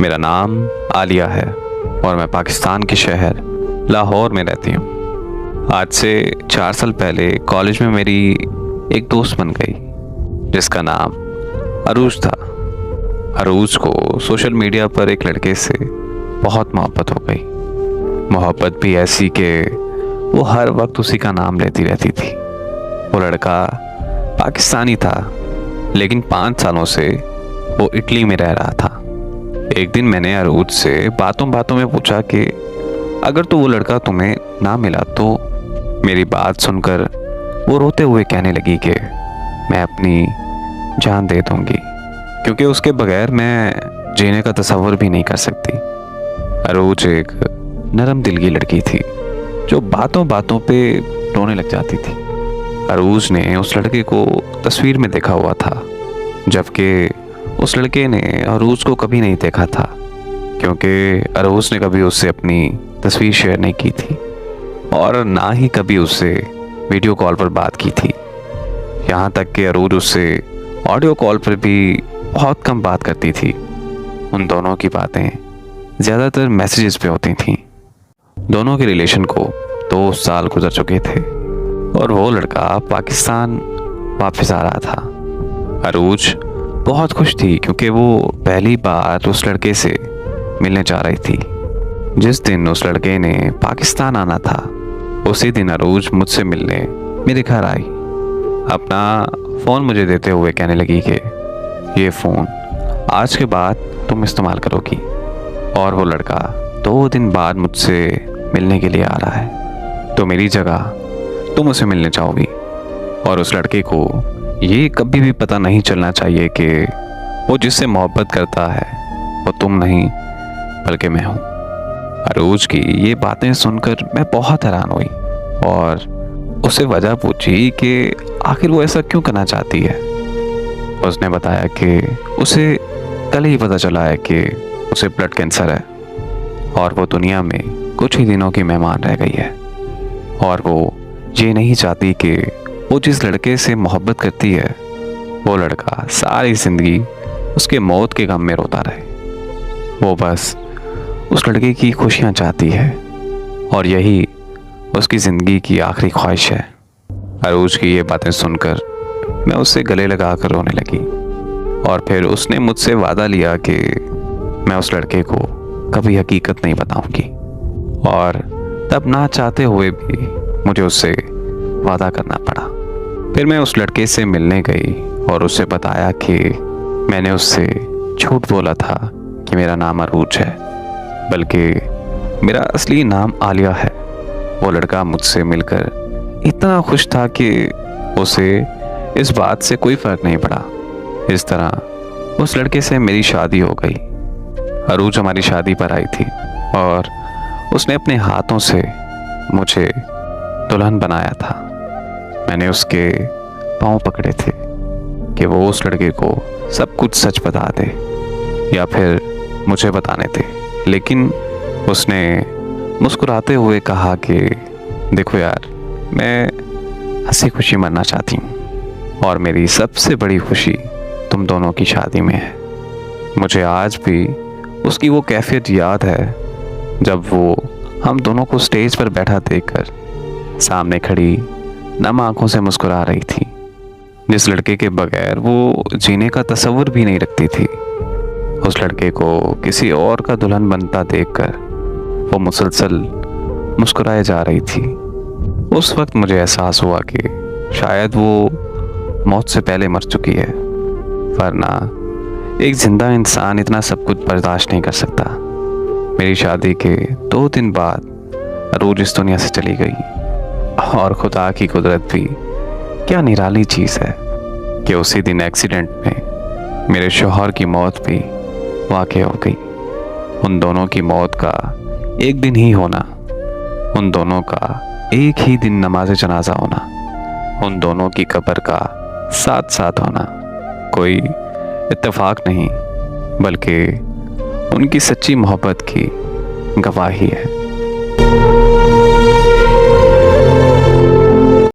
मेरा नाम आलिया है और मैं पाकिस्तान के शहर लाहौर में रहती हूँ। आज से 4 साल पहले कॉलेज में मेरी एक दोस्त बन गई जिसका नाम अरूज था। अरूज को सोशल मीडिया पर एक लड़के से बहुत मोहब्बत हो गई। मोहब्बत भी ऐसी कि वो हर वक्त उसी का नाम लेती रहती थी। वो लड़का पाकिस्तानी था लेकिन 5 सालों से वो इटली में रह रहा था। एक दिन मैंने अरूज से बातों बातों में पूछा कि अगर तो वो लड़का तुम्हें ना मिला तो। मेरी बात सुनकर वो रोते हुए कहने लगी कि मैं अपनी जान दे दूंगी क्योंकि उसके बगैर मैं जीने का तस्वर भी नहीं कर सकती। अरूज एक नरम दिल की लड़की थी जो बातों बातों पे रोने लग जाती थी। अरूज ने उस लड़के को तस्वीर में देखा हुआ था जबकि उस लड़के ने अरूज को कभी नहीं देखा था क्योंकि अरूज ने कभी उससे अपनी तस्वीर शेयर नहीं की थी और ना ही कभी उससे वीडियो कॉल पर बात की थी। यहाँ तक कि अरूज उससे ऑडियो कॉल पर भी बहुत कम बात करती थी। उन दोनों की बातें ज़्यादातर मैसेजेस पे होती थीं। दोनों के रिलेशन को 2 साल गुजर चुके थे और वो लड़का पाकिस्तान वापस आ रहा था। अरूज बहुत खुश थी क्योंकि वो पहली बार उस लड़के से मिलने जा रही थी। जिस दिन उस लड़के ने पाकिस्तान आना था उसी दिन अरूज मुझसे मिलने मेरे घर आई। अपना फ़ोन मुझे देते हुए कहने लगी कि ये फ़ोन आज के बाद तुम इस्तेमाल करोगी और वो लड़का 2 दिन बाद मुझसे मिलने के लिए आ रहा है तो मेरी जगह तुम उसे मिलने जाओगी और उस लड़के को ये कभी भी पता नहीं चलना चाहिए कि वो जिससे मोहब्बत करता है वो तुम नहीं बल्कि मैं हूँ। अरूज की ये बातें सुनकर मैं बहुत हैरान हुई और उससे वजह पूछी कि आखिर वो ऐसा क्यों करना चाहती है। उसने बताया कि उसे कल ही पता चला है कि उसे ब्लड कैंसर है और वो दुनिया में कुछ ही दिनों की मेहमान रह गई है और वो ये नहीं चाहती कि वो जिस लड़के से मोहब्बत करती है वो लड़का सारी ज़िंदगी उसके मौत के गम में रोता रहे। वो बस उस लड़के की खुशियाँ चाहती है और यही उसकी ज़िंदगी की आखिरी ख्वाहिश है। अरूज की ये बातें सुनकर मैं उससे गले लगा कर रोने लगी और फिर उसने मुझसे वादा लिया कि मैं उस लड़के को कभी हकीकत नहीं बताऊंगी और तब ना चाहते हुए भी मुझे उससे वादा करना पड़ा। फिर मैं उस लड़के से मिलने गई और उससे बताया कि मैंने उससे झूठ बोला था कि मेरा नाम अरूज है बल्कि मेरा असली नाम आलिया है। वो लड़का मुझसे मिलकर इतना खुश था कि उसे इस बात से कोई फ़र्क नहीं पड़ा। इस तरह उस लड़के से मेरी शादी हो गई। अरूज हमारी शादी पर आई थी और उसने अपने हाथों से मुझे दुल्हन बनाया था। मैंने उसके पाँव पकड़े थे कि वो उस लड़के को सब कुछ सच बता दे या फिर मुझे बताने थे, लेकिन उसने मुस्कुराते हुए कहा कि देखो यार, मैं हंसी खुशी मरना चाहती हूँ और मेरी सबसे बड़ी खुशी तुम दोनों की शादी में है। मुझे आज भी उसकी वो कैफियत याद है जब वो हम दोनों को स्टेज पर बैठा देखकर सामने खड़ी नम आंखों से मुस्कुरा रही थी। जिस लड़के के बगैर वो जीने का तस्वर भी नहीं रखती थी, उस लड़के को किसी और का दुल्हन बनता देखकर वो मुसलसल मुस्कुराए जा रही थी। उस वक्त मुझे एहसास हुआ कि शायद वो मौत से पहले मर चुकी है, वरना एक जिंदा इंसान इतना सब कुछ बर्दाश्त नहीं कर सकता। मेरी शादी के 2 दिन बाद अरूज इस दुनिया से चली गई और खुदा की कुदरत भी क्या निराली चीज़ है कि उसी दिन एक्सीडेंट में मेरे शौहर की मौत भी वाक़ई हो गई। उन दोनों की मौत का एक दिन ही होना, उन दोनों का एक ही दिन नमाज जनाजा होना, उन दोनों की कब्र का साथ साथ होना कोई इत्तेफाक नहीं बल्कि उनकी सच्ची मोहब्बत की गवाही है।